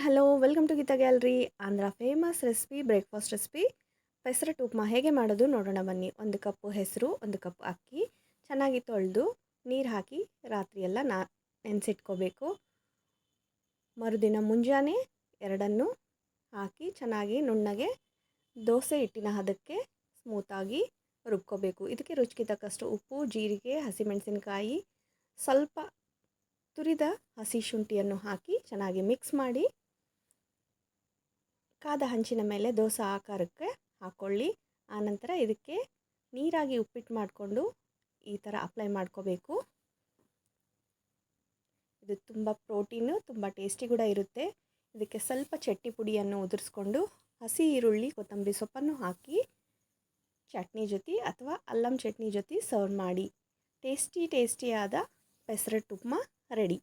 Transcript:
Hello welcome to Geetha Gallery. Andhra famous recipe breakfast recipe pesarattu upma ಹೇಗೆ ಮಾಡೋದು ನೋಡೋಣ ಬನ್ನಿ. 1 ಕಪ್ಪು ಹೆಸರು, 1 ಕಪ್ ಅಕ್ಕಿ ಚೆನ್ನಾಗಿ ತೊಳೆದು ನೀರು ಹಾಕಿ ರಾತ್ರಿ ಎಲ್ಲ ನೆನೆಸಿಟ್ಕೋಬೇಕು. ಮರುದಿನ ಮುಂಜಾನೆ ಎರಡನ್ನು ಹಾಕಿ ಚೆನ್ನಾಗಿ ನುಣ್ಣಗೆ ದೋಸೆ ಹಿಟ್ಟಿನ ಹದಕ್ಕೆ ಸ್ಮೂತಾಗಿ ರುಬ್ಕೋಬೇಕು. ಇದಕ್ಕೆ ರುಚಿಗೆ ತಕ್ಕಷ್ಟು ಉಪ್ಪು, ಜೀರಿಗೆ, ಹಸಿಮೆಣಸಿನಕಾಯಿ, ಸ್ವಲ್ಪ ತುರಿದ ಹಸಿ ಶುಂಠಿಯನ್ನು ಹಾಕಿ ಚೆನ್ನಾಗಿ ಮಿಕ್ಸ್ ಮಾಡಿ ಕಾದ ಹಂಚಿನ ಮೇಲೆ ದೋಸೆ ಆಕಾರಕ್ಕೆ ಹಾಕ್ಕೊಳ್ಳಿ. ಆನಂತರ ಇದಕ್ಕೆ ನೀರಾಗಿ ಉಪ್ಪಿಟ್ಟು ಮಾಡಿಕೊಂಡು ಈ ಥರ ಅಪ್ಲೈ ಮಾಡ್ಕೋಬೇಕು. ಇದು ತುಂಬ ಪ್ರೋಟೀನು, ತುಂಬ ಟೇಸ್ಟಿ ಕೂಡ ಇರುತ್ತೆ. ಇದಕ್ಕೆ ಸ್ವಲ್ಪ ಚಟ್ನಿ ಪುಡಿಯನ್ನು ಉದುರಿಸ್ಕೊಂಡು ಹಸಿ ಈರುಳ್ಳಿ, ಕೊತ್ತಂಬರಿ ಸೊಪ್ಪನ್ನು ಹಾಕಿ ಚಟ್ನಿ ಜೊತೆ ಅಥವಾ ಅಲ್ಲಂ ಚಟ್ನಿ ಜೊತೆ ಸರ್ವ್ ಮಾಡಿ. ಟೇಸ್ಟಿಯಾದ ಪೆಸರಟ್ಟು ಉಪ್ಮಾ ರೆಡಿ.